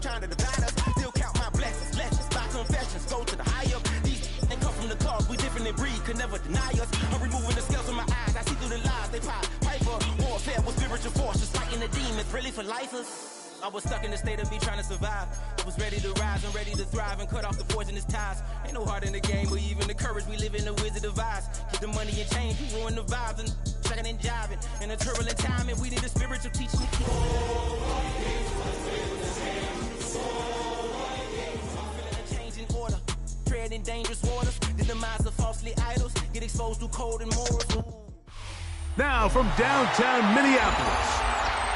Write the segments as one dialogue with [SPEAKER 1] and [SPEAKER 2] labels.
[SPEAKER 1] trying to divide us. Still count my blessings, lessons, my confessions. Go to the higher. These they come from the cloth. We different in breed, could never deny us. I'm removing the scales from my eyes. I see through the lies. They pop piper. Warfare with spiritual forces, fighting the demons. Really for lifers. I was stuck in the state of me trying to survive. I was ready to rise and ready to thrive and cut off the poisonous ties. Ain't no heart in the game or even the courage. We live in the wizard of Oz. Get the money and change, you ruin the vibes and chucking and jiving. In a turbulent time and we need a spiritual teaching. Changing order, treading dangerous waters. The demise of falsely idols. Get exposed to code and morals.
[SPEAKER 2] Now from downtown Minneapolis,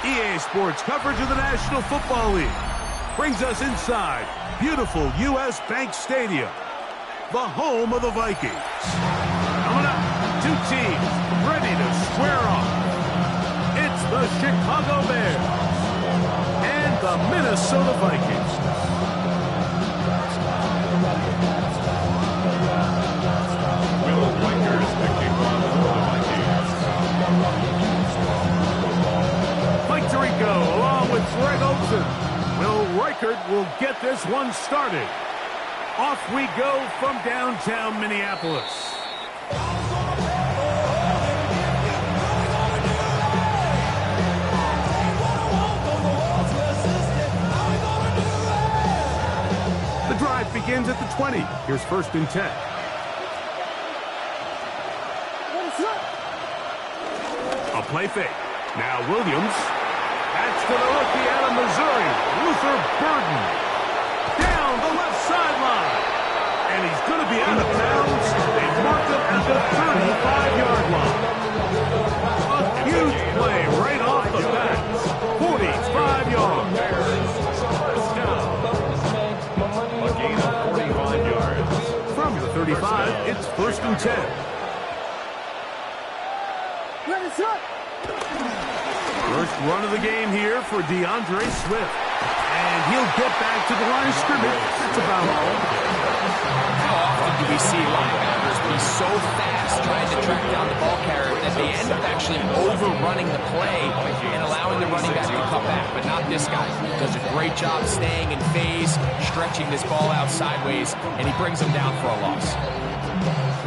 [SPEAKER 2] EA Sports coverage of the National Football League brings us inside beautiful U.S. Bank Stadium, the home of the Vikings. Coming up, two teams ready to square off. It's the Chicago Bears and the Minnesota Vikings.
[SPEAKER 3] Will Riker is the kickoff for the Vikings.
[SPEAKER 2] Mike Tirico along with Greg Olsen. Will Reichert will get this one started. Off we go from downtown Minneapolis. The drive begins at the 20. Here's 1st and 10. A play fake. Now Williams. That's to the rookie out of Missouri, Luther Burden. Down the left sideline. And he's going to be out of bounds. They marked him at the 35-yard line. A huge play right off the bat. 45 yards.
[SPEAKER 3] A gain of 45 yards.
[SPEAKER 2] From the 35, it's 1st and 10. First run of the game here for DeAndre Swift. And he'll get back to the line of scrimmage. That's about all.
[SPEAKER 4] How often do we see linebackers be so fast trying to track down the ball carrier that they end up actually overrunning the play and allowing the running back to cut back? But not this guy. Does a great job staying in phase, stretching this ball out sideways, and he brings them down for a loss.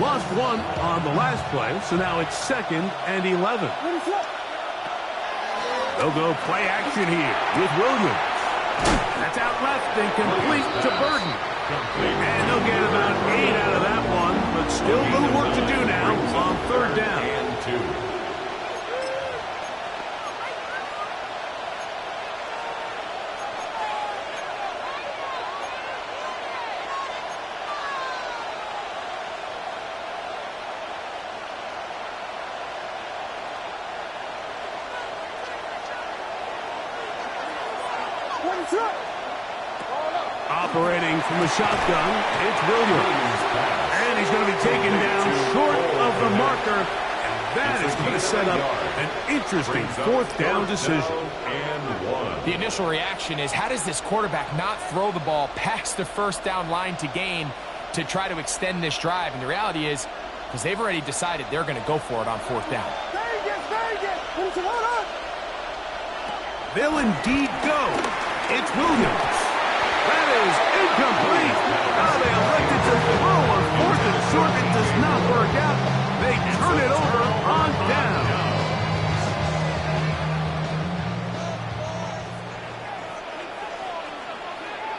[SPEAKER 2] Lost one on the last play, so now it's 2nd and 11. They'll go play action here with Williams. That's out left and complete to Burden. And they'll get about 8 out of that one, but still a little work to do now on 3rd down.
[SPEAKER 3] And 2.
[SPEAKER 2] Operating from the shotgun, it's Williams. And he's going to be taken down short of the marker. And that is going to set up an interesting 4th down decision.
[SPEAKER 4] The initial reaction is, how does this quarterback not throw the ball past the 1st down line to gain to try to extend this drive? And the reality is, because they've already decided they're going to go for it on 4th down.
[SPEAKER 2] They'll indeed go. It's Williams. That is incomplete. Now they elected to throw on 4th and short. It does not work out. They turn it over on down.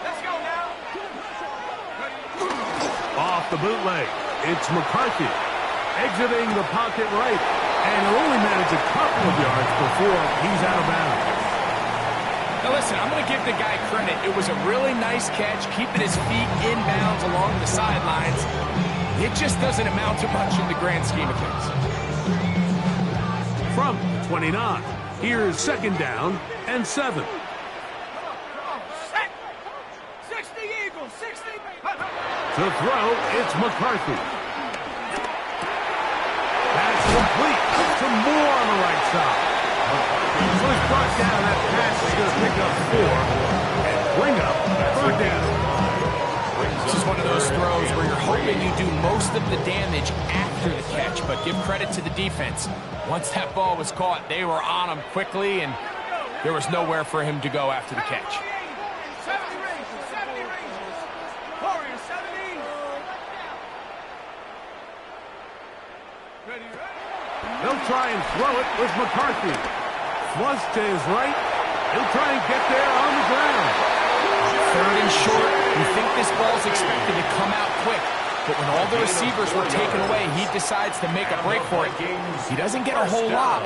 [SPEAKER 1] Let's go now.
[SPEAKER 2] Off the bootleg, it's McCarthy. Exiting the pocket right. And he'll only manage a couple of yards before he's out of bounds.
[SPEAKER 4] Now listen, I'm going to give the guy credit. It was a really nice catch, keeping his feet inbounds along the sidelines. It just doesn't amount to much in the grand scheme of things.
[SPEAKER 2] From 29, here's 2nd down and 7.
[SPEAKER 1] 60 Eagles, 60.
[SPEAKER 2] To throw, it's McCarthy. That's complete to Moore on the right side. So he's brought down. That pass is going to pick up 4 and bring up 3rd down.
[SPEAKER 4] This is one of those throws where you're hoping you do most of the damage after the catch, but give credit to the defense. Once that ball was caught, they were on him quickly, and there was nowhere for him to go after the catch.
[SPEAKER 2] They'll try and throw it with McCarthy. Flush to his right. He'll try and get there on the ground.
[SPEAKER 4] 3rd and short. You think this ball's expected to come out quick. But when all the receivers were taken away, he decides to make a break for it. He doesn't get a whole lot,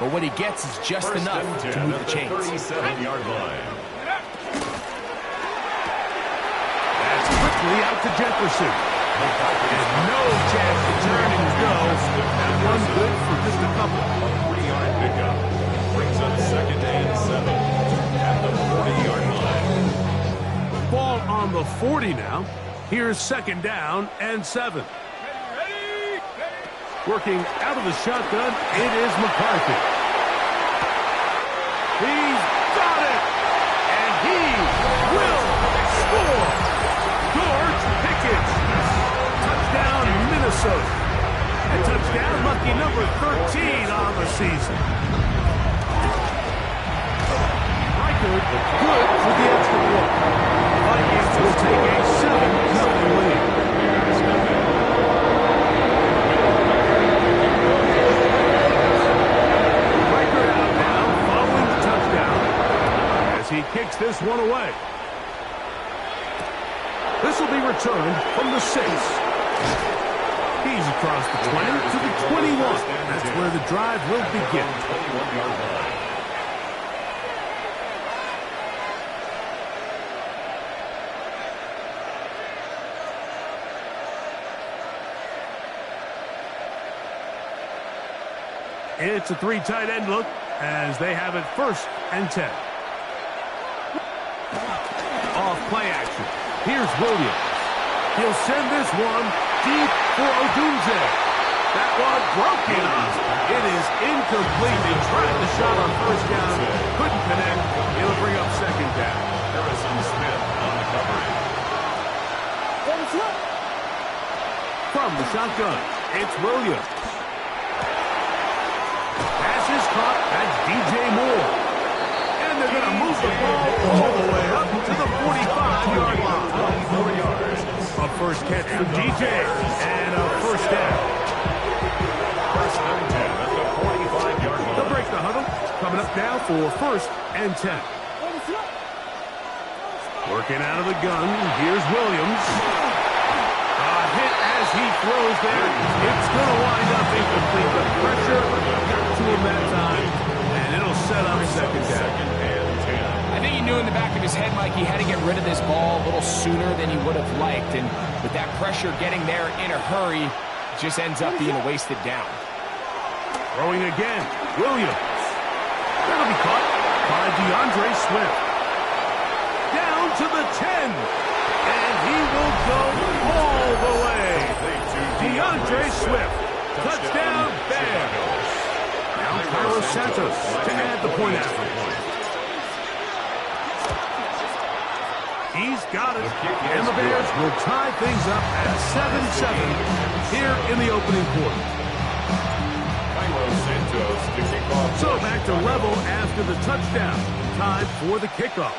[SPEAKER 4] but what he gets is just enough to move the chains.
[SPEAKER 3] 37-yard line.
[SPEAKER 2] That's quickly out to Jefferson. And no chance to turn and go. That one good for just a couple.
[SPEAKER 3] A 40-yard pickup. Brings up 2nd and 7 at the 40-yard line.
[SPEAKER 2] Ball on the 40 now. Here's 2nd down and 7. Working out of the shotgun, it is McCarthy. He's got it! And he will score! George Pickens. Touchdown, Minnesota. A touchdown, lucky number 13 on the season. Reichard good for the extra point. Vikings will take a 7-0 lead. Reichard out now, following the touchdown, as he kicks this one away. This will be returned from the 6. He's across the 20 to the 21. That's where the drive will begin.
[SPEAKER 3] 21-yard line.
[SPEAKER 2] It's a 3 tight end look as they have it 1st and 10. Off play action. Here's Williams. He'll send this one deep for Odunze. That one broken up. It is incomplete. They tried the shot on 1st down. Couldn't connect. It'll bring up 2nd down.
[SPEAKER 3] Harrison Smith on the coverage.
[SPEAKER 2] From the shotgun, it's Williams. Pass is caught. That's DJ Moore. And they're going to move the ball all the way up to the 45-yard line.
[SPEAKER 3] 4 yards.
[SPEAKER 2] A 1st catch for DJ and a 1st down.
[SPEAKER 3] 1st and 10 at the 45-yard line.
[SPEAKER 2] They'll break the huddle. Coming up now for 1st and 10. Working out of the gun. Here's Williams. Hit as he throws there. It's going to wind up incomplete. The pressure got to him that time, and it'll set up 2nd down.
[SPEAKER 3] 2nd and 10.
[SPEAKER 4] I think he knew in the back of his head, Mike, he had to get rid of this ball a little sooner than he would have liked. And with that pressure getting there in a hurry, it just ends up being a wasted down.
[SPEAKER 2] Throwing again. Williams. That'll be caught by DeAndre Swift. Down to the 10. And he will go all the way. DeAndre Swift. Touchdown, Bears. Now Carlos Santos to add the point after point. He's got it. And the Bears will tie things up at 7-7 here in the opening quarter.
[SPEAKER 3] Carlos Santos to kick off.
[SPEAKER 2] So back to level after the touchdown. Time for the kickoff.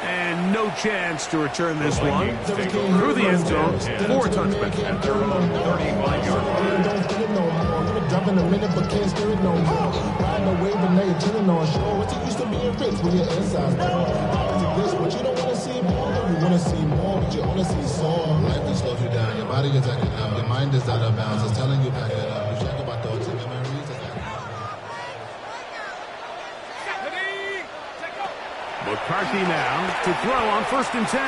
[SPEAKER 2] And no chance to return this one through the end zone for a touchback.
[SPEAKER 3] At their own 35-yard line.
[SPEAKER 5] Don't feel it no more. Drop in a minute, but can't steer it no more. Riding a wave and now you're chilling on shore. It's used to being rich when your inside's poor. This, but you don't want to see more. You want to see more, but you want to see sore. Life just slows you down. Your body is acting up. Your mind is out of bounds. It's telling you pack it up. You check about thoughts and memories.
[SPEAKER 2] McCarthy now to throw on 1st and 10.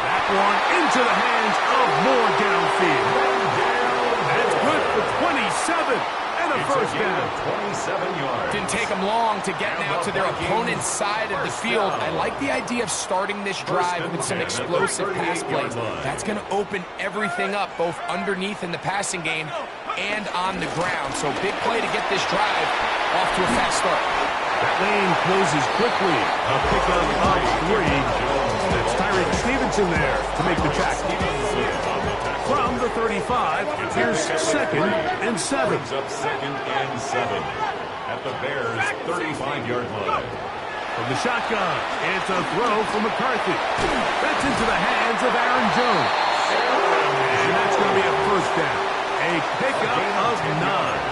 [SPEAKER 2] That one into the hands of Moore downfield. That's good for 27 and a 1st down.
[SPEAKER 3] 27 yards.
[SPEAKER 4] Didn't take them long to get now to their opponent's side of the field. I like the idea of starting this drive with some explosive pass plays. That's going to open everything up, both underneath in the passing game and on the ground. So big play to get this drive off to a fast start.
[SPEAKER 2] That lane closes quickly. A pickup of 3. That's Tyreek Stevenson there to make the tackle. From the 35, here's 2nd and 7.
[SPEAKER 3] Brings up 2nd and 7 at the Bears' 35-yard line.
[SPEAKER 2] From the shotgun, it's a throw from McCarthy. That's into the hands of Aaron Jones. And that's going to be a first down. A pickup of 9.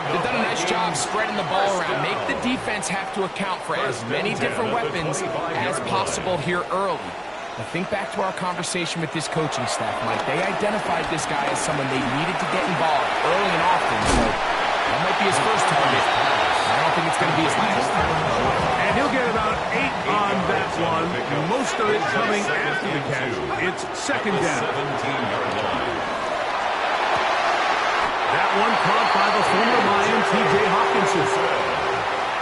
[SPEAKER 4] They've done a nice job spreading the ball around. Make the defense have to account for as many different weapons as possible here early. Now think back to our conversation with this coaching staff, Mike. They identified this guy as someone they needed to get involved early and often, so that might be his first target. I don't think it's going to be his last.
[SPEAKER 2] And he'll get about 8 on that one. Most of it coming after the catch. It's second down. That one caught by the former Lion, T.J. Hawkinson.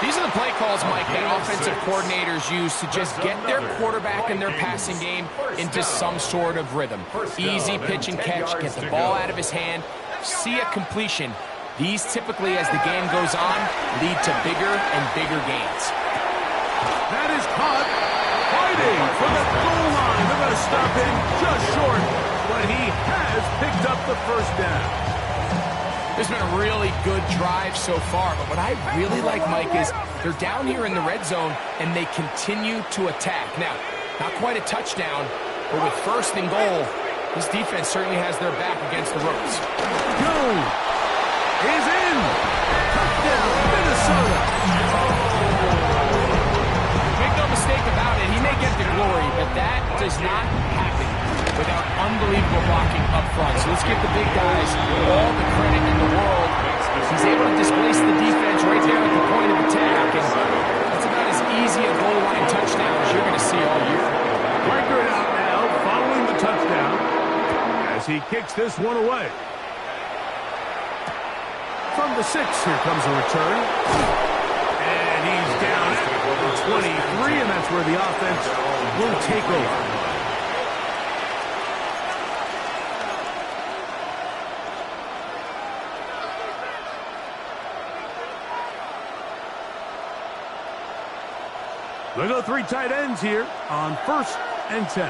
[SPEAKER 4] These are the play calls, Mike, that offensive coordinators use to just get their quarterback and their passing game into some sort of rhythm. Easy pitch and catch, get the ball out of his hand, see a completion. These typically, as the game goes on, lead to bigger and bigger gains.
[SPEAKER 2] That is caught, fighting for the goal line. They're going to stop him just short, but he has picked up the first down.
[SPEAKER 4] There's been a really good drive so far, but what I really like, Mike, is they're down here in the red zone, and they continue to attack. Now, not quite a touchdown, but with first and goal, this defense certainly has their back against the ropes.
[SPEAKER 2] Jones is in. Touchdown, Minnesota.
[SPEAKER 4] Make no mistake about it, he may get the glory, but that does not happen without unbelievable blocking up front. So let's give the big guys all the credit in the world. He's able to displace the defense right there at the point of attack, and that's about as easy a goal line touchdown as you're going to see all year.
[SPEAKER 2] Record out now following the touchdown as he kicks this one away. From the 6, here comes a return. And he's down at the 23, and that's where the offense will take over. They go 3 tight ends here on 1st and 10.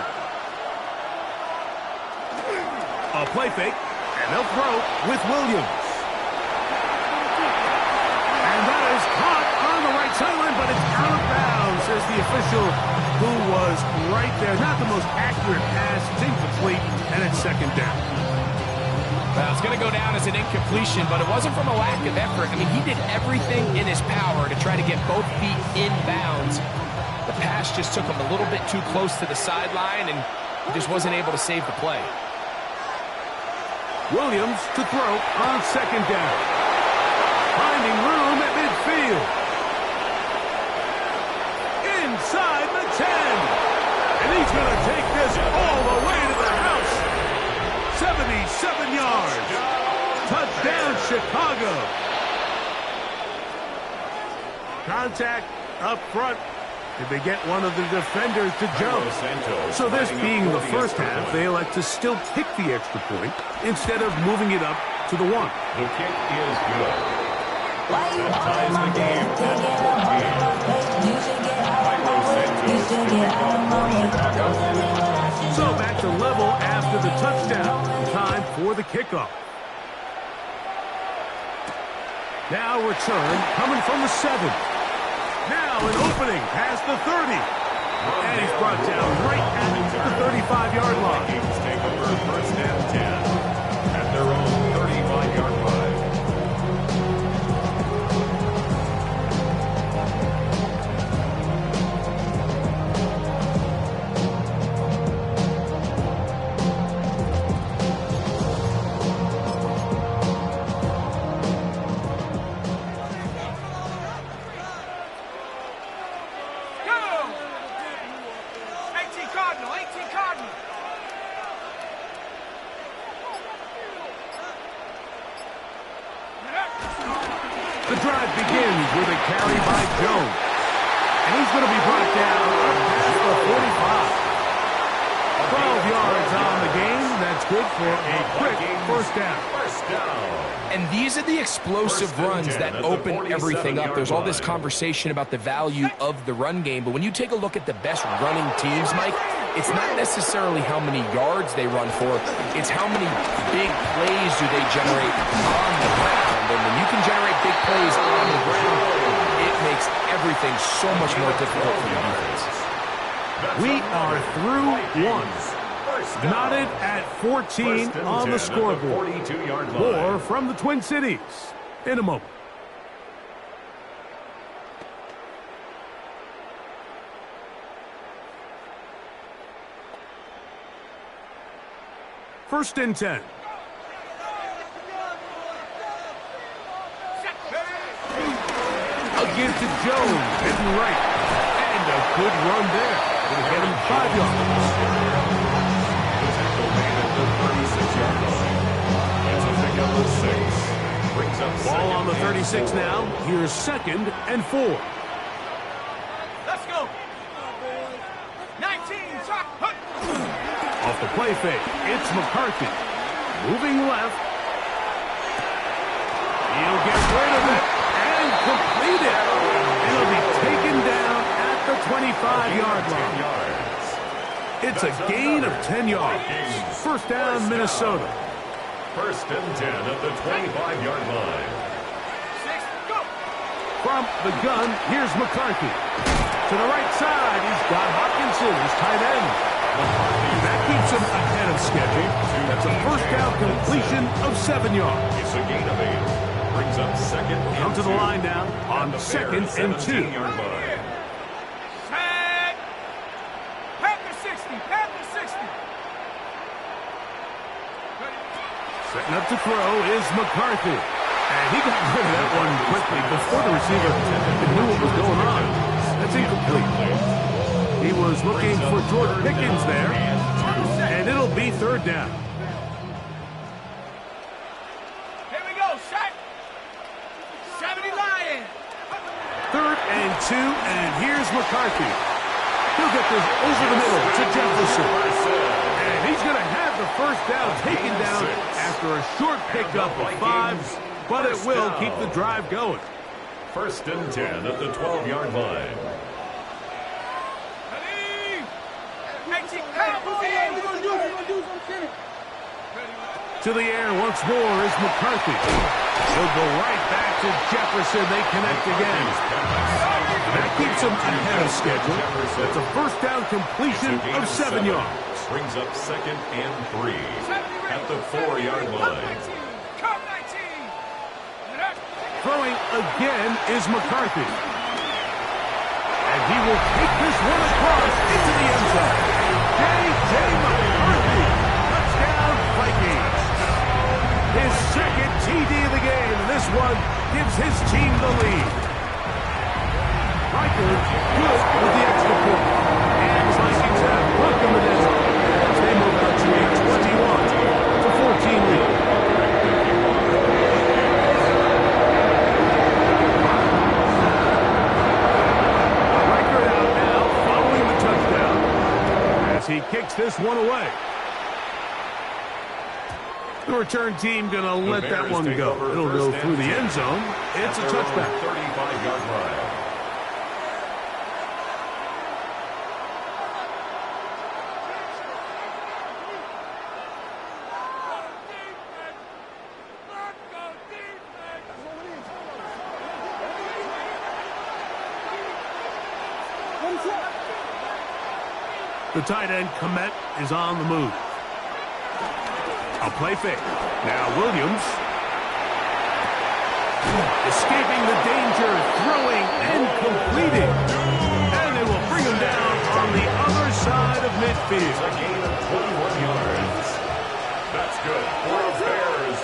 [SPEAKER 2] A play fake, and they'll throw with Williams. And that is caught on the right sideline, but it's out of bounds, says the official who was right there. Not the most accurate pass. It's incomplete, and it's second down.
[SPEAKER 4] Well, it's going to go down as an incompletion, but it wasn't from a lack of effort. I mean, he did everything in his power to try to get both feet in bounds. The pass just took him a little bit too close to the sideline, and he just wasn't able to save the play.
[SPEAKER 2] Williams to throw on second down. Finding room at midfield. Inside the 10. And he's going to take this all the way to the house. 77 yards. Touchdown, Chicago. Contact up front. Did they get one of the defenders to jump? So this being the first half, they elect to still kick the extra point instead of moving it up to the 1.
[SPEAKER 3] The kick is good. That ties the game at 14.
[SPEAKER 2] So back to level after the touchdown. Time for the kickoff. Now return coming from the 7. Now an opening past the 30. And he's brought down right at the 35-yard line.
[SPEAKER 3] Vikings take over 1st and 10 at their own 35-yard line.
[SPEAKER 2] The drive begins with a carry by Jones. And he's going to be brought down past the 45. 12 yards on the game. That's good for a quick first down.
[SPEAKER 4] And these are the explosive runs that open everything up. There's all this conversation about the value of the run game, but when you take a look at the best running teams, Mike, it's not necessarily how many yards they run for, it's how many big plays do they generate on the ground. And when you can generate big plays on the ground, it makes everything so much more difficult for the defense.
[SPEAKER 2] We are through 1. Knotted at 14 on the scoreboard.
[SPEAKER 3] 42-yard line.
[SPEAKER 2] More from the Twin Cities in a moment. First and 10. Again to Jones, heading right. And a good run there. It'll get him 5 yards.
[SPEAKER 3] The tackle made at the 36-yard line. It's a pickup of 6. Brings up
[SPEAKER 2] Ball on the 36 now. Here's 2nd and 4.
[SPEAKER 1] Let's go. 19, shot, hut.
[SPEAKER 2] Off the play fake, it's McCarthy. Moving left. He'll get rid of it and complete it. It'll be taken down at the 25-yard line. It's a gain of 10 yards. First down, Minnesota.
[SPEAKER 3] First and 10 at the 25-yard line.
[SPEAKER 1] 6, go.
[SPEAKER 2] From the gun, here's McCarthy. To the right side, he's got Hopkinson, his tight end. That keeps him ahead of schedule. That's a first down completion of 7 yards.
[SPEAKER 3] It's a gain of 8. Brings up 2nd and 2.
[SPEAKER 2] Come to the line now on 2nd and 2.
[SPEAKER 3] 17-yard line.
[SPEAKER 1] Set. Panther 60, Panther 60.
[SPEAKER 2] Setting up to throw is McCarthy. And he got rid of that one quickly before the receiver knew what was going on. That's incomplete. He was looking for Jordan Pickens there. And it'll be 3rd down.
[SPEAKER 1] Here we go, shot. 70 Lions.
[SPEAKER 2] 3rd and 2, and here's McCarthy. He'll get this over the middle to Jefferson. And he's going to have the first down taken down after a short pickup of 5, but it will keep the drive going.
[SPEAKER 3] First and 10 at the 12-yard line.
[SPEAKER 2] To the air once more is McCarthy. He'll go right back to Jefferson. They connect again. That keeps him ahead of schedule. That's a first down completion of 7 yards.
[SPEAKER 3] Brings up 2nd and 3 at the 4-yard line.
[SPEAKER 2] Throwing again is McCarthy. And he will take this one across into the end zone. J.J. McCarthy. Touchdown, Vikings. His 2nd TD of the game, and this one gives his team the lead. Riker good with the extra point. And the Vikings have broken the end zone as they move out to a 21-14 lead. Riker out now, following the touchdown, as he kicks this one away. The return team going to let that one go. It'll go through the end zone. It's a touchback.
[SPEAKER 3] 35-yard line.
[SPEAKER 2] The tight end, Komet, is on the move. A play fake. Now Williams. Escaping the danger, throwing and completing. And they will bring him down on the other side of midfield.
[SPEAKER 3] A gain of 21 yards. That's good for the Bears.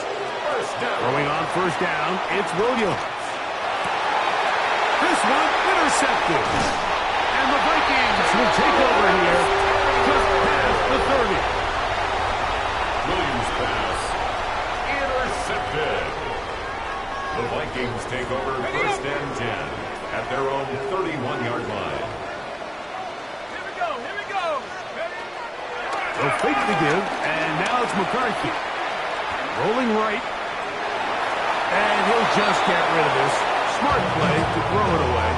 [SPEAKER 3] First down.
[SPEAKER 2] Throwing on first down, it's Williams. This one intercepted. And the Vikings will take over here just past the 30.
[SPEAKER 3] Williams pass. Intercepted. The Vikings take over first and 10 at their own 31-yard line.
[SPEAKER 1] Here we go, here we go.
[SPEAKER 2] They'll fake the give, and now it's McCarthy. Rolling right. And he'll just get rid of this. Smart play to throw it away.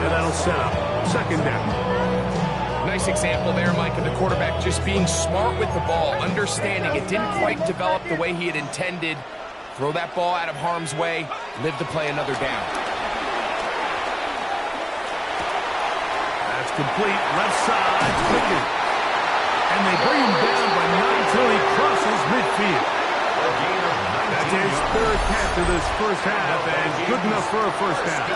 [SPEAKER 2] And that'll set up 2nd down.
[SPEAKER 4] Nice example there, Mike, of the quarterback just being smart with the ball, understanding it didn't quite develop the way he had intended. Throw that ball out of harm's way, live to play another down.
[SPEAKER 2] That's complete. Left side, Pickens. And they bring him down, but not until he crosses midfield. That's his third catch of this first half, and good enough for a first down.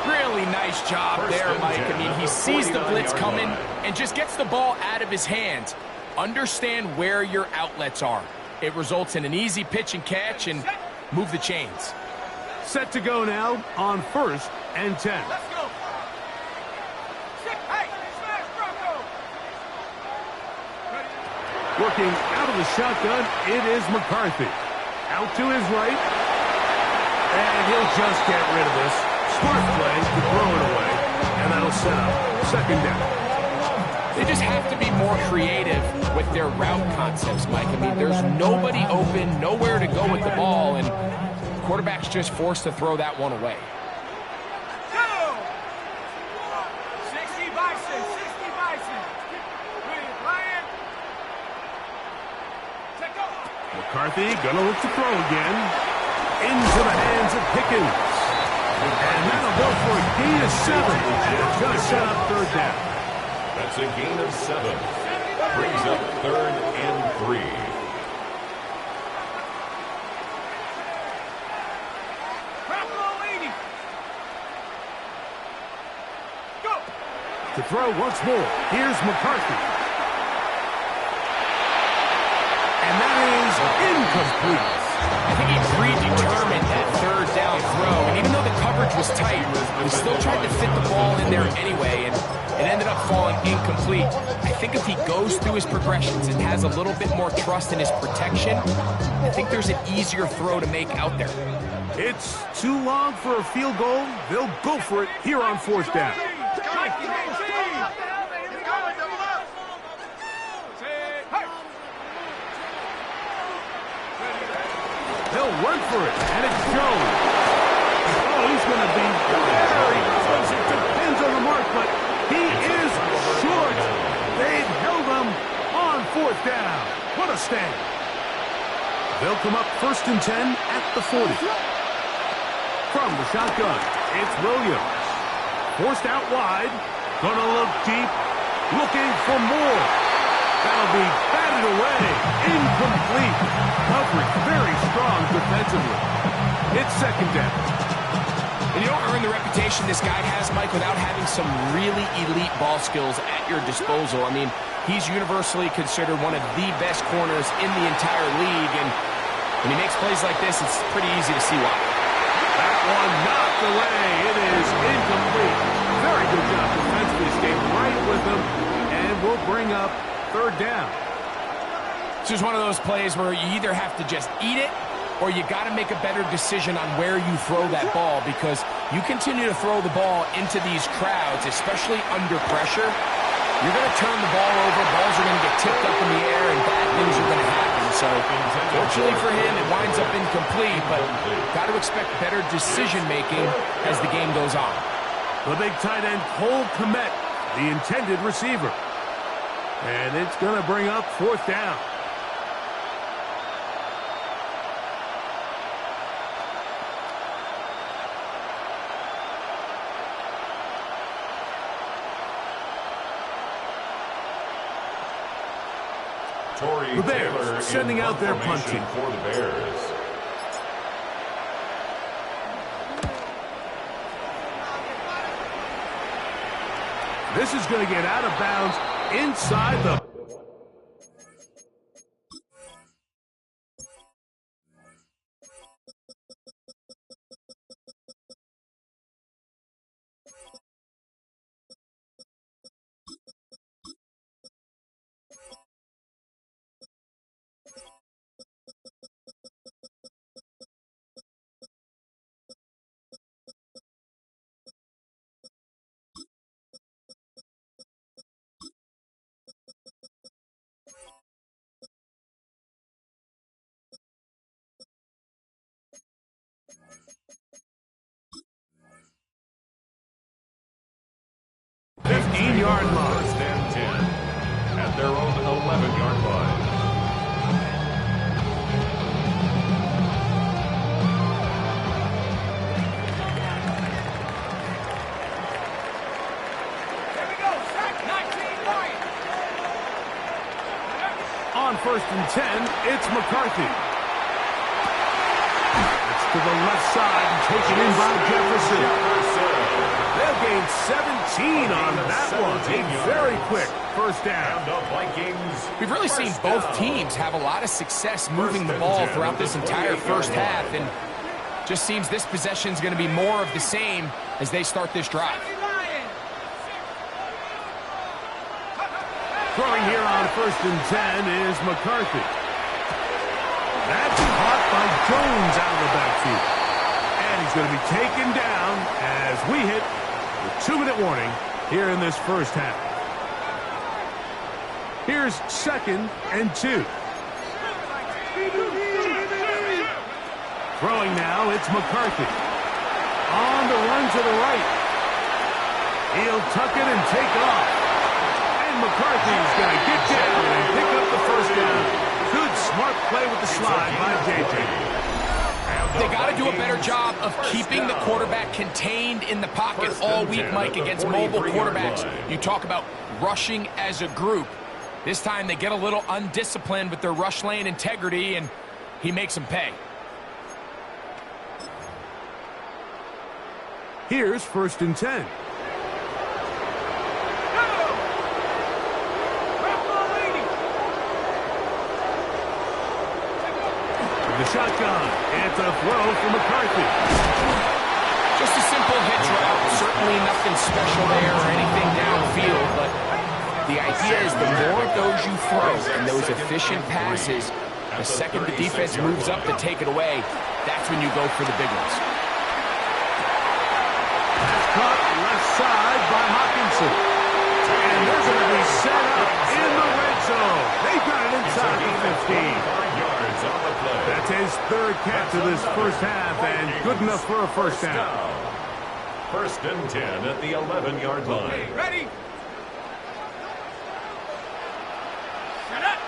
[SPEAKER 4] Really nice job there, Mike. I mean, he sees the blitz coming and just gets the ball out of his hands. Understand where your outlets are. It results in an easy pitch and catch and move the chains.
[SPEAKER 2] Set to go now on 1st and 10.
[SPEAKER 1] Let's go. Hey, smash Bronco.
[SPEAKER 2] Working out of the shotgun, it is McCarthy. Out to his right. And he'll just get rid of this. Smart play to throw it away. And that'll set up 2nd down.
[SPEAKER 4] They just have to be more creative with their route concepts, Mike. I mean, there's nobody open, nowhere to go with the ball, and the quarterback's just forced to throw that one away.
[SPEAKER 1] Go. 60 Bison, 60 Bison. With Ryan. Take off.
[SPEAKER 2] McCarthy gonna look to throw again. Into the hands of Pickens. And that'll go for a gain of 7. And it's gonna set up 3rd down.
[SPEAKER 3] That's a gain of 7. Brings up 3rd and 3.
[SPEAKER 1] Go.
[SPEAKER 2] To throw once more. Here's McCarthy. And that is incomplete.
[SPEAKER 4] I think he predetermined that 3rd down throw, and even though the coverage was tight, he still tried to fit the ball in there anyway, and it ended up falling incomplete. I think if he goes through his progressions and has a little bit more trust in his protection, I think there's an easier throw to make out there.
[SPEAKER 2] It's too long for a field goal. They'll go for it here on 4th down. They'll run for it, and it's Jones. Oh, he's going to be very close. It depends on the mark, but he is short. They've held him on 4th down. What a stand. They'll come up 1st and 10 at the 40. From the shotgun, it's Williams. Forced out wide. Gonna look deep. Looking for more. That'll be batted away. Incomplete. Coverage very strong defensively. It's 2nd down.
[SPEAKER 4] And you don't earn the reputation this guy has, Mike, without having some really elite ball skills at your disposal. I mean, he's universally considered one of the best corners in the entire league, and when he makes plays like this, it's pretty easy to see why.
[SPEAKER 2] That one knocked away. It is incomplete. Very good job defensively. Stayed right with him, and we'll bring up 3rd down.
[SPEAKER 4] This is one of those plays where you either have to just eat it or you got to make a better decision on where you throw that ball, because you continue to throw the ball into these crowds, especially under pressure, you're going to turn the ball over, balls are going to get tipped up in the air, and bad things are going to happen. So, fortunately for him, it winds up incomplete, but got to expect better decision-making as the game goes on.
[SPEAKER 2] The big tight end, Cole Kmet, the intended receiver. And it's going to bring up 4th down.
[SPEAKER 3] Torrey
[SPEAKER 2] The Bears
[SPEAKER 3] Taylor
[SPEAKER 2] sending out their punt team.
[SPEAKER 3] for the Bears.
[SPEAKER 2] This is going to get out of bounds inside the... Yard line.
[SPEAKER 3] 1st and 10 at their own 11-yard line.
[SPEAKER 1] Here we go. Sack 19, Ryan.
[SPEAKER 2] first and 10, it's McCarthy. It's to the left side and taken in by Jefferson. They'll gain 17 on that one. A very quick first down.
[SPEAKER 4] We've really seen both teams have a lot of success moving the ball throughout this entire first half, and just seems this possession is going to be more of the same as they start this drive.
[SPEAKER 2] Throwing here on first and 10 is McCarthy. That's caught by Jones out of the backfield. And he's going to be taken down as we hit the 2-minute warning here in this first half. Here's second and 2. Throwing now, it's McCarthy. On the run to the right. He'll tuck it and take off. And McCarthy's going to get down and pick up the first down. Good, smart play with the slide by J.J.
[SPEAKER 4] They got to do a better job of keeping the quarterback contained in the pocket all week, Mike, against mobile quarterbacks. You talk about rushing as a group. This time they get a little undisciplined with their rush lane integrity, and he makes them pay.
[SPEAKER 2] Here's first and 10. The shotgun. It's a throw for McCarthy.
[SPEAKER 4] Just a simple hitch route. Certainly nothing special there or anything downfield, but the idea is the more of those you throw and those efficient passes, the second the defense moves up to take it away, that's when you go for the big ones.
[SPEAKER 2] That's caught left side by Hawkinson. And they're going to be set up in the red zone. They've got it inside the 15. That's his third catch of this first half, and good enough for a first down.
[SPEAKER 3] First and 10 at the 11-yard line.
[SPEAKER 1] Okay, ready? Set up.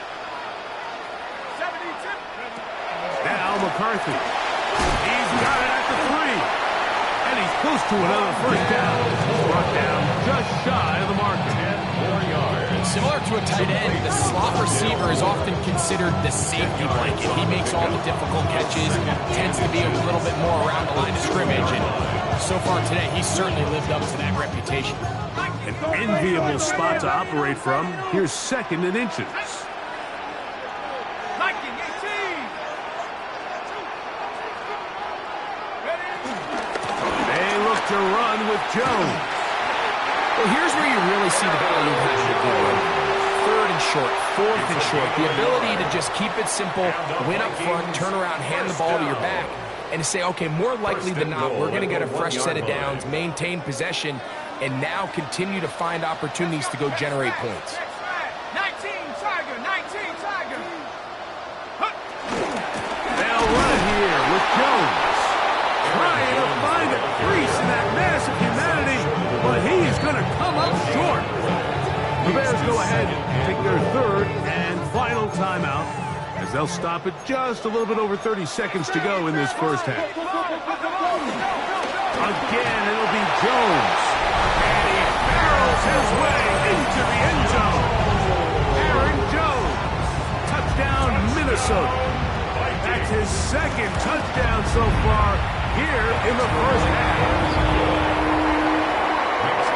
[SPEAKER 1] 72.
[SPEAKER 2] Now McCarthy. He's got it at the 3. And he's close to another first down. Brought down just shy of the mark.
[SPEAKER 3] 10 more yards.
[SPEAKER 4] Similar to a tight end, the slot receiver is often considered the safety blanket. He makes all the difficult catches, tends to be a little bit more around the line of scrimmage, and so far today, he's certainly lived up to that reputation.
[SPEAKER 2] An enviable spot to operate from. Here's second and inches. They look to run with Jones.
[SPEAKER 4] Well, here's where you really see the value of having a good run. Third and short, fourth and short. The ability to just keep it simple, win up front, turn around, hand the ball to your back, and to say, okay, more likely than not, we're going to get a fresh set of downs, maintain possession, and now continue to find opportunities to go generate points.
[SPEAKER 1] 19 Tiger, 19 Tiger.
[SPEAKER 2] They'll run it here with Jones. Trying to find a crease in that mass of humanity, but he's going to come up short. The Bears go ahead and take their third and final timeout as they'll stop it just a little bit over 30 seconds to go in this first half. Again, it'll be Jones. And he barrels his way into the end zone. Aaron Jones. Touchdown, Minnesota. That's his second touchdown so far here in the first half.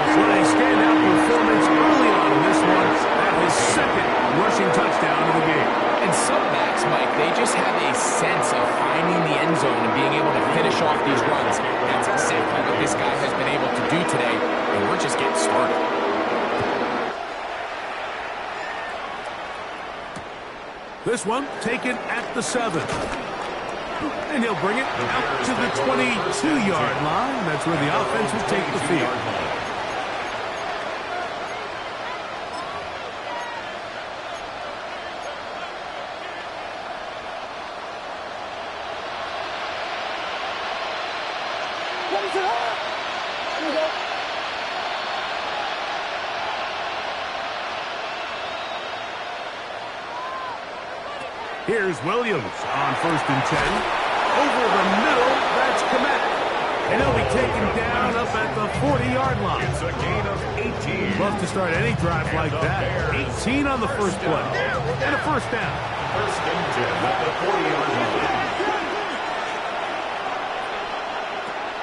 [SPEAKER 2] So a standout performance early on in this one. That his second rushing touchdown of the game.
[SPEAKER 4] And some backs, Mike, they just have a sense of finding the end zone and being able to finish off these runs. That's exactly what this guy has been able to do today, and we're just getting started.
[SPEAKER 2] This one taken at the 7. And he'll bring it out to the 22-yard line. That's where the offense will take the field. Here's Williams on first and 10. Over the middle, that's Komet. And he'll be taken down up at the 40-yard line.
[SPEAKER 3] It's a gain of 18.
[SPEAKER 2] Love to start any drive like that. 18 on the first play. And a first down.
[SPEAKER 3] First and 10 at the 40-yard line.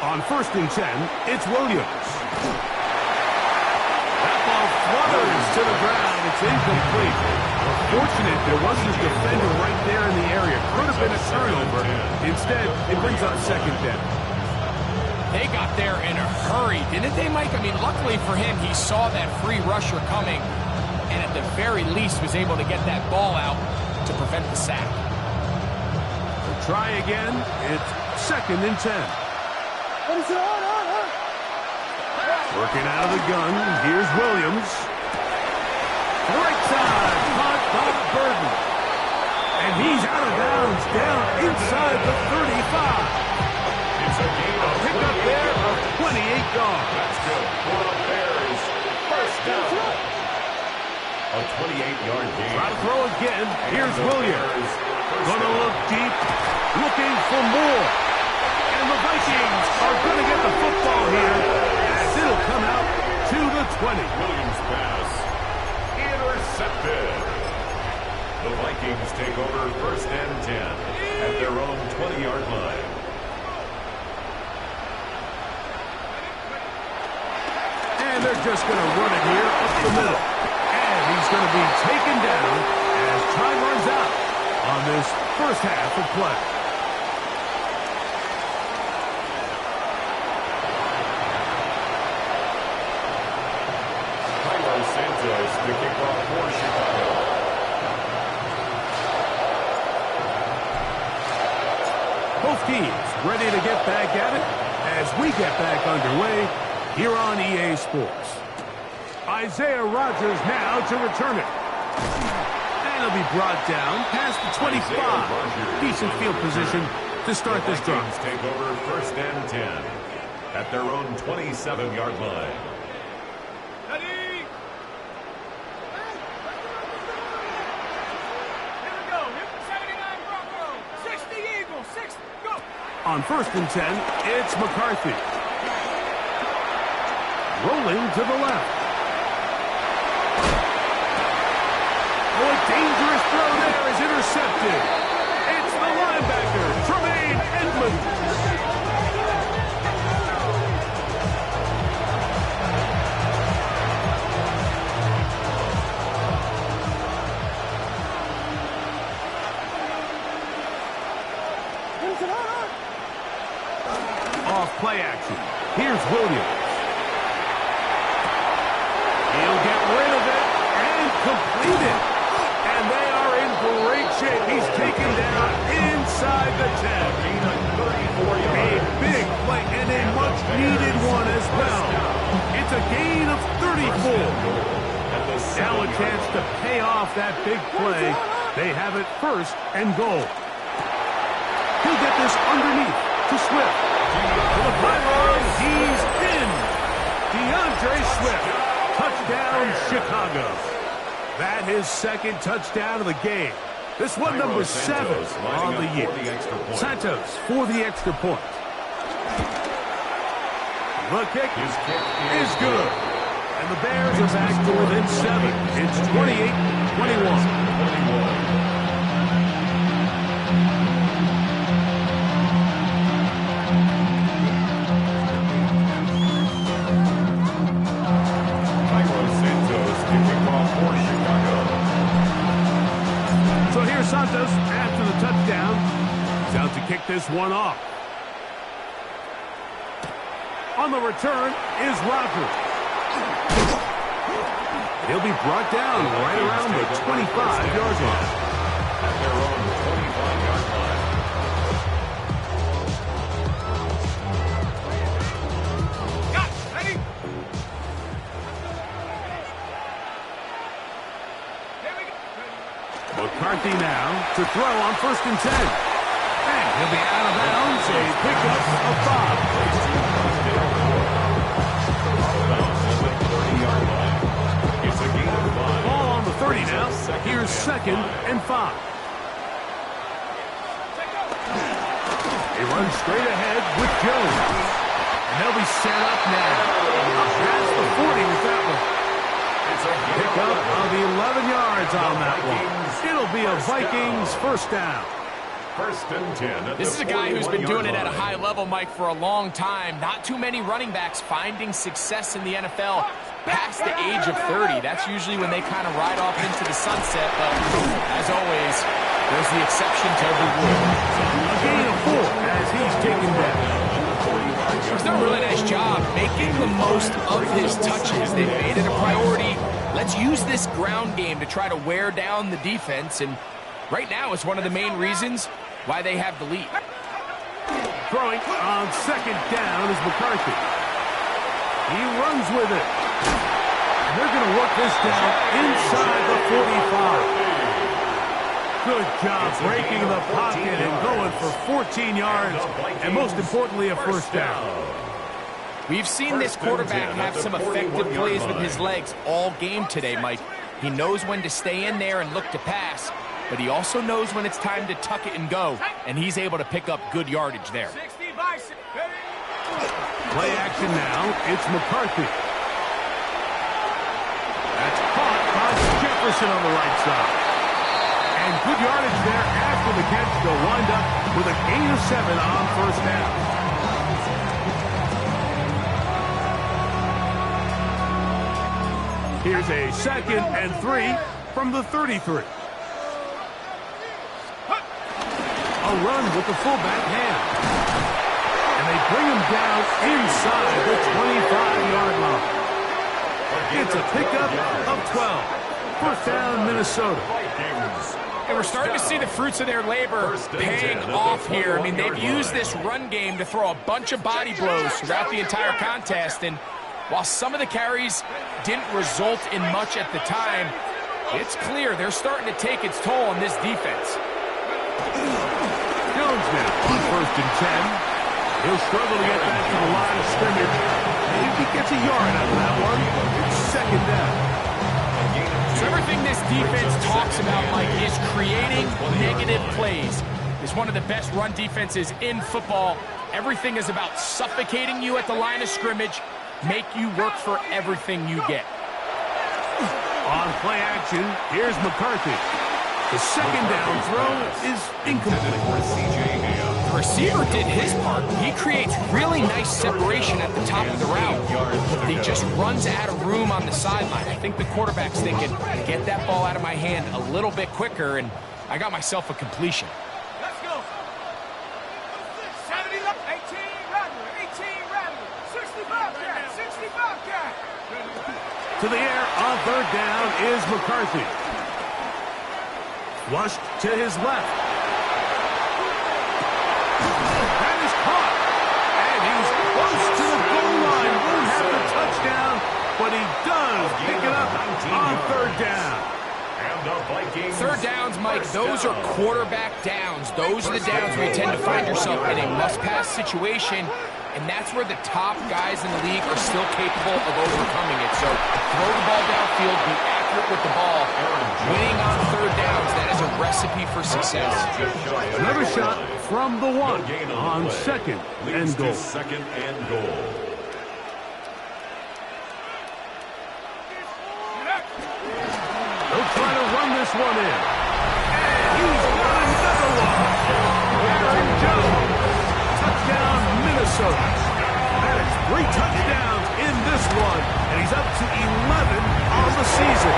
[SPEAKER 2] On first and 10, it's Williams. That ball flutters to the ground. It's incomplete. Fortunate there wasn't a defender right there in the area. Could have been a turnover. Instead, it brings up second down.
[SPEAKER 4] They got there in a hurry, didn't they, Mike? I mean, luckily for him, he saw that free rusher coming and at the very least was able to get that ball out to prevent the sack.
[SPEAKER 2] We'll try again. It's second and 10. Working out of the gun. Here's Williams. To the right side. Caught by Burton. And he's out of bounds down inside the 35.
[SPEAKER 3] It's a gain of
[SPEAKER 2] Pickup there of 28 yards.
[SPEAKER 3] That's good for the Bears. First down. A 28-yard gain.
[SPEAKER 2] Try to throw again. Here's Williams. Gonna look deep. Looking for more. And the Vikings are going to get the football here as it'll come out to the 20.
[SPEAKER 3] Williams pass. Intercepted. The Vikings take over first and 10 at their own 20-yard line.
[SPEAKER 2] And they're just going to run it here up the middle. And he's going to be taken down as time runs out on this first half of play.
[SPEAKER 3] Santos to kick off for Chicago.
[SPEAKER 2] Both teams ready to get back at it as we get back underway here on EA Sports. Isaiah Rodgers now to return it. And he'll be brought down past the 25. Decent field position to start this drive.
[SPEAKER 3] The Vikings take over first and 10 at their own 27-yard line.
[SPEAKER 2] On first and 10, it's McCarthy. Rolling to the left. Oh, a dangerous throw there is intercepted. It's the linebacker, Tremaine Edmonds. Play action. Here's Williams. He'll get rid of it and complete it. And they are in great shape. He's taken down inside the 10. A big play and a much-needed one as well. It's a gain of 34. Now a chance to pay off that big play. They have it first and goal. He'll get this underneath to Swift. To the pylon, he's in. DeAndre Swift, touchdown Chicago. That is second touchdown of the game. This one number 7 on the year. Santos for the extra point. The kick is good. And the Bears are back to within 7. It's 28-21. Santos, after the touchdown, is out to kick this one off. On the return is Rodgers. He'll be brought down right around the 25-yard line.
[SPEAKER 3] At their own 25-yard line.
[SPEAKER 2] McCarthy now to throw on first and 10. And he'll be out of bounds. A pickup of 5.
[SPEAKER 3] It's a gain of 5.
[SPEAKER 2] Ball on the 30 now. Here's second and 5. They run straight ahead with Jones. They'll be set up now. Up past the 40 with that one. Pick up of 11 yards on that one. It'll be a Vikings first down.
[SPEAKER 3] First and 10.
[SPEAKER 4] This is a guy who's been doing it at a high level, Mike, for a long time. Not too many running backs finding success in the NFL past the age of 30. That's usually when they kind of ride off into the sunset. But as always, there's the exception to every rule.
[SPEAKER 2] A gain of 4 as he's taken down.
[SPEAKER 4] He's done a really nice job making the most of his touches. They've made it a priority. Let's use this ground game to try to wear down the defense, and right now it's one of the main reasons why they have the lead.
[SPEAKER 2] Throwing on second down is McCarthy. He runs with it. And they're going to work this down inside the 45. Good job breaking the pocket and going for 14 yards, and most importantly, a first down.
[SPEAKER 4] We've seen this quarterback have some effective plays with his legs all game today, Mike. He knows when to stay in there and look to pass, but he also knows when it's time to tuck it and go, and he's able to pick up good yardage there.
[SPEAKER 2] Play action now. It's McCarthy. That's caught by Jefferson on the right side. And good yardage there after the catch. They'll wind up with a gain of 7 on first down. Here's a 2nd and 3 from the 33. A run with the fullback hand. And they bring him down inside the 25-yard line. It's a pickup of 12. First down, Minnesota.
[SPEAKER 4] And we're starting to see the fruits of their labor paying off here. I mean, they've used this run game to throw a bunch of body blows throughout the entire contest, and while some of the carries didn't result in much at the time, it's clear they're starting to take its toll on this defense.
[SPEAKER 2] Jones now on 1st and 10. He'll struggle to get back to the line of scrimmage. Maybe he gets a yard out of that one. It's 2nd down.
[SPEAKER 4] So everything this defense talks about, Mike, is creating negative plays. It's one of the best run defenses in football. Everything is about suffocating you at the line of scrimmage, make you work for everything you get.
[SPEAKER 2] On play action, here's McCarthy. The 2nd down throw is incomplete.
[SPEAKER 4] The receiver did his part. He creates really nice separation at the top of the route. He just runs out of room on the sideline. I think the quarterback's thinking, get that ball out of my hand a little bit quicker, and I got myself a completion.
[SPEAKER 6] Let's go. 70, 18, Rattler, 65 cat.
[SPEAKER 2] To the air on 3rd down is McCarthy. Flushed to his left. That is caught. And he's close to the goal line. Won't have the touchdown, but he does pick it up on 3rd down.
[SPEAKER 4] Third downs, Mike, those are quarterback downs. Those are the downs where you tend to find yourself in a must-pass situation, and that's where the top guys in the league are still capable of overcoming it. So throw the ball downfield, be accurate with the ball. Winning on 3rd downs, that is a recipe for success.
[SPEAKER 2] Another shot from the 1 on 2nd and goal.
[SPEAKER 3] 2nd and goal.
[SPEAKER 2] They'll try to run this one in. And he's got another one. Aaron Jones. Touchdown, Minnesota. That is 3 touchdowns in this one, and he's up to 11 on the season.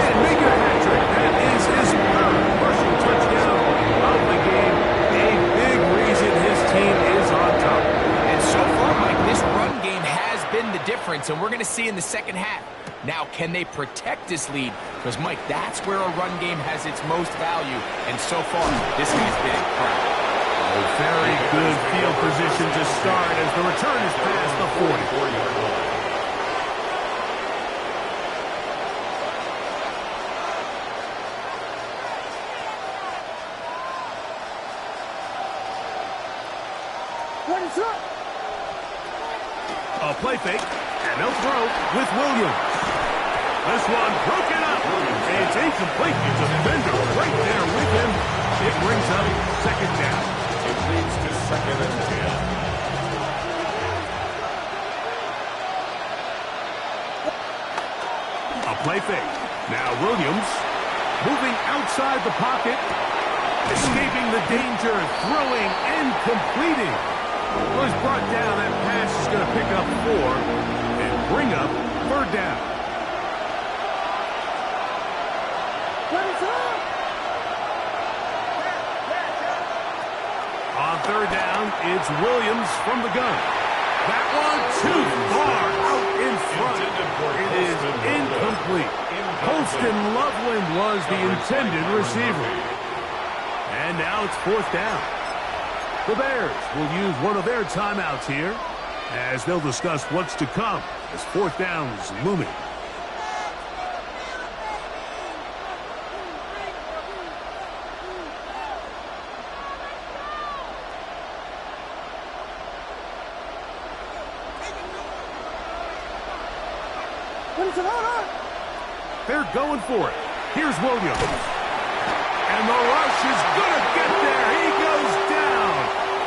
[SPEAKER 2] And making a hat trick, that is his 3rd rushing touchdown of the game. A big reason his team is on top.
[SPEAKER 4] And so far, Mike, this run game has been the difference, and we're going to see in the second half. Now, can they protect this lead? Because, Mike, that's where a run game has its most value. And so far, this guy's been incredible.
[SPEAKER 2] Very good field position to start as the return is past the 44-yard line.
[SPEAKER 6] What is up?
[SPEAKER 2] A play fake, and they'll throw with Williams. This one broken up. It's incomplete. It's a defender right there with him. It brings up 2nd down.
[SPEAKER 3] It leads to 2nd and 10.
[SPEAKER 2] play fake. Now Williams moving outside the pocket, escaping the danger, throwing and completing. Was brought down. That pass is going to pick up 4 and bring up 3rd down. On 3rd down, it's Williams from the gun. That one too far out in front. It is incomplete. Holston Loveland was the intended receiver. And now it's 4th down. The Bears will use one of their timeouts here as they'll discuss what's to come as 4th down is looming. They're going for it. Here's Williams. And the rush is going to get there. He goes down.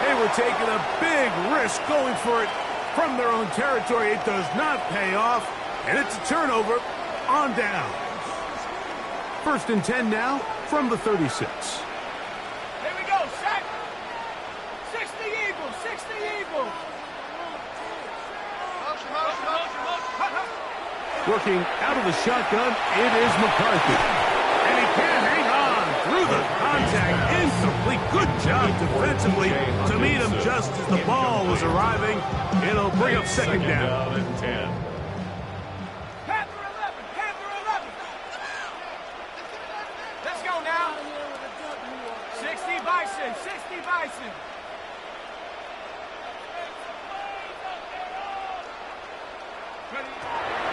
[SPEAKER 2] They were taking a big risk going for it from their own territory. It does not pay off. And it's a turnover on down. 1st and 10 now from the 36.
[SPEAKER 6] Here we go, set. 60 Eagles, 60 Eagles.
[SPEAKER 2] Working out of the shotgun, it is McCarthy. And he can't hang on through the contact. Incomplete. Good job defensively to meet him just as the ball was arriving. It'll bring up 2nd down.
[SPEAKER 3] And 10.
[SPEAKER 6] Panther 11, Panther 11. Let's go now. 60 Bison, 60 Bison.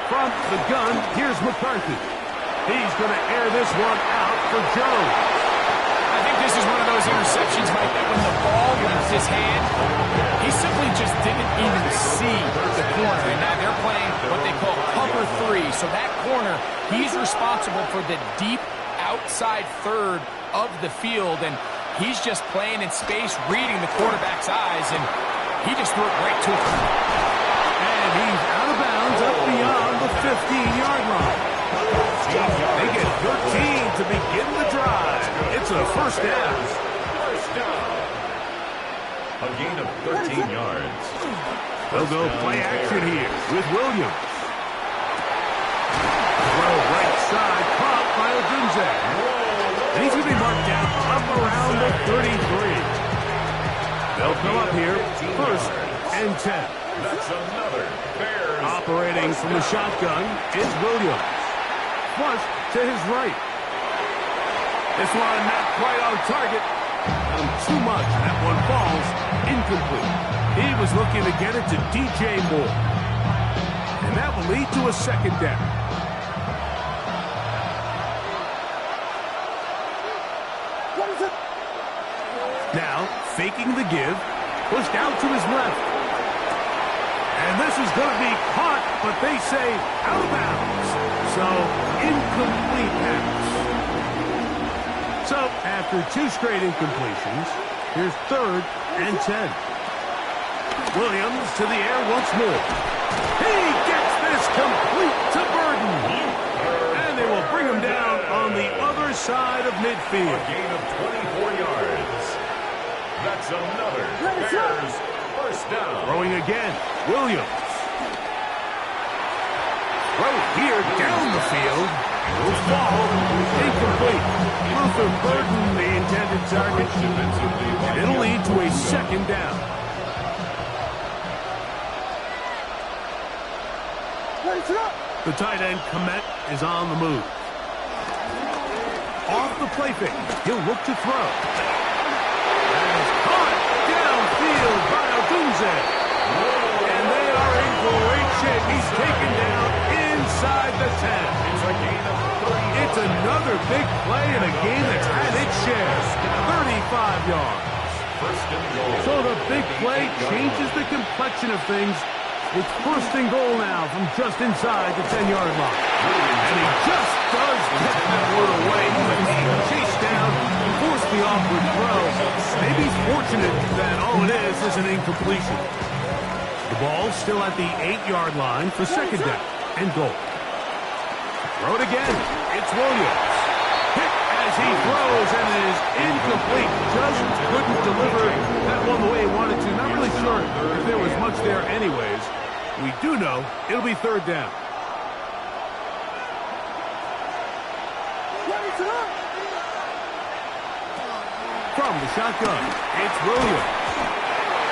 [SPEAKER 2] From the gun, here's McCarthy. He's going to air this one out for Jones.
[SPEAKER 4] I think this is one of those interceptions, Mike, that when the ball left his hand, he simply just didn't even see the corner. And now they're playing what they call cover 3. So that corner, he's responsible for the deep outside 3rd of the field. And he's just playing in space, reading the quarterback's eyes, and he just threw it right to him.
[SPEAKER 2] And he's out of bounds up beyond the 15-yard line. They get 13 to begin the drive. It's a 1st down.
[SPEAKER 3] First down. A gain of 13 yards.
[SPEAKER 2] They'll go play action here with Williams. Throw right side, caught by Odunze. And he's going to be marked down up around the 33. They'll come up here 1st and 10.
[SPEAKER 3] That's another Bears.
[SPEAKER 2] Operating from the shotgun is Williams. Flush to his right. This one not quite on target. Too much. That one falls incomplete. He was looking to get it to DJ Moore. And that will lead to a 2nd down. Now, faking the give, pushed out to his left. And this is going to be caught, but they say out of bounds. So, incomplete pass. So, after 2 straight incompletions, here's 3rd and 10. Williams to the air once more. He gets this complete to Burden. And they will bring him down on the other side of midfield.
[SPEAKER 3] A gain of 24 yards. That's another Bears 1st down.
[SPEAKER 2] Throwing again, Williams. Throw here down the field. Will fall. Incomplete. Luther Burden, the intended target. And it'll lead to a 2nd down. The tight end, Komet, is on the move. Off the play fake. He'll look to throw. And it's caught downfield by Odunze. And they are in great shape. He's taken down inside the 10.
[SPEAKER 3] It's a gain of 30.
[SPEAKER 2] It's another big play in a game that's had its share. 35 yards.
[SPEAKER 3] 1st and goal.
[SPEAKER 2] So the big play changes the complexion of things. It's 1st and goal now from just inside the 10-yard line. And he just does get that one away. But he's chased down and forced the awkward throw. Maybe he's fortunate that all it is an incompletion. The ball still at the 8-yard line for 2nd down and goal. Throw it again. It's Williams. Hit as he throws, and it is incomplete. Just couldn't deliver that one the way he wanted to. Not really sure if there was much there anyways. We do know it'll be third down. From the shotgun, it's Williams.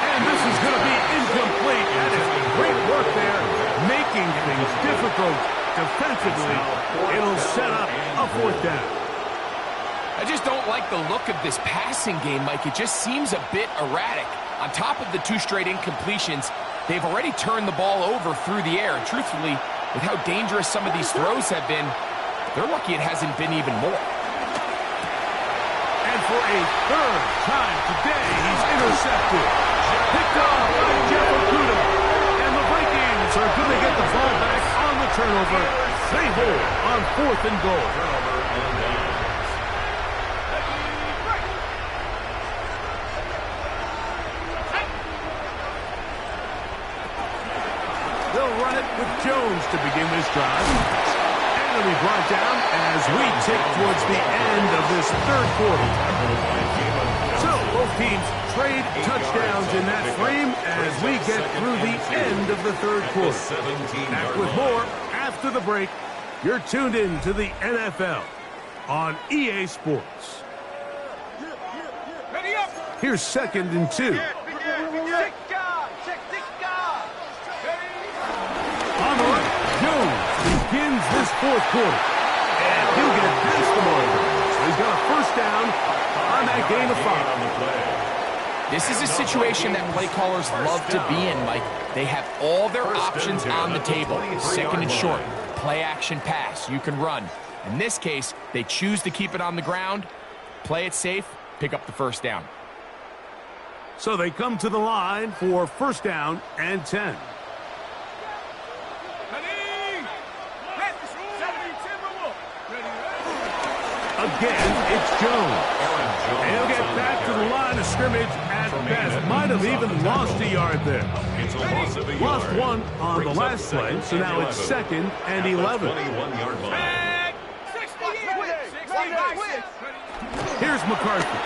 [SPEAKER 2] And this is going to be incomplete. That is great work there, making things difficult defensively. It'll set up a fourth down.
[SPEAKER 4] I just don't like the look of this passing game, Mike. It just seems a bit erratic. On top of the 2 straight incompletions, they've already turned the ball over through the air. And truthfully, with how dangerous some of these throws have been, they're lucky it hasn't been even more.
[SPEAKER 2] And for a third time today, he's intercepted. Picked off by Jeff Okuda. And the Vikings are going to get the ball back on the turnover. They hold on 4th and goal. They'll run it with Jones to begin this drive. And it'll be brought down as we tick towards the end of this third quarter. So both teams trade touchdowns in that frame as we get through the end of the third quarter. Back with more after the break. You're tuned in to the NFL on EA Sports. Here's 2nd and 2. On the right, Jones begins this fourth quarter. And he'll get past the marker. So he's got a first down on that gain of 5.
[SPEAKER 4] This is a situation that play callers love to be in, Mike. They have all their options on the table. 2nd and short, play action pass, you can run. In this case, they choose to keep it on the ground, play it safe, pick up the first down.
[SPEAKER 2] So they come to the line for first down and 10. Again, it's Jones. And he'll get back to the line of scrimmage at best. Might have even lost a yard there. Lost 1 on the last play, so now it's 2nd and 11. Here's McCarthy.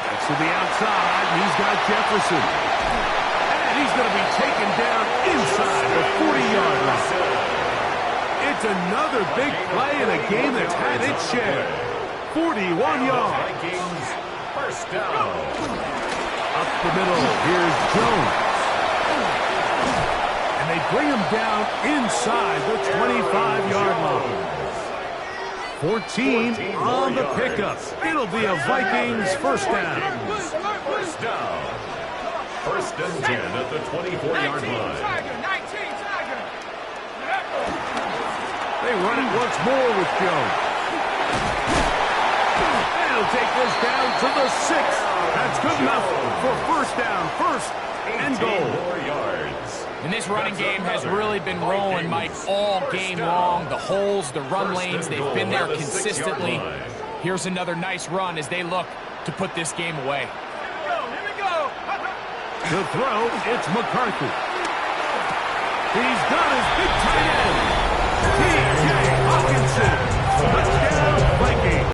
[SPEAKER 2] That's to the outside. He's got Jefferson. And he's going to be taken down inside the 40-yard line. It's another big play in a game that's had its share. 41 yards.
[SPEAKER 3] Vikings first down.
[SPEAKER 2] Up the middle, here's Jones. And they bring him down inside the 25-yard line. 14 on the pickup. It'll be a Vikings first down.
[SPEAKER 3] First down. 1st and 10 at the 24-yard line.
[SPEAKER 2] They run it once more with Jones. And he'll take this down to the 6th. That's good enough for first down. 1st and goal.
[SPEAKER 4] And this running game has really been rolling, Mike, all game long. The holes, the run lanes, they've been there consistently. Here's another nice run as they look to put this game away.
[SPEAKER 2] To throw, it's McCarthy. He's got his big tight end. T.J. Hawkinson. Touchdown, Vikings.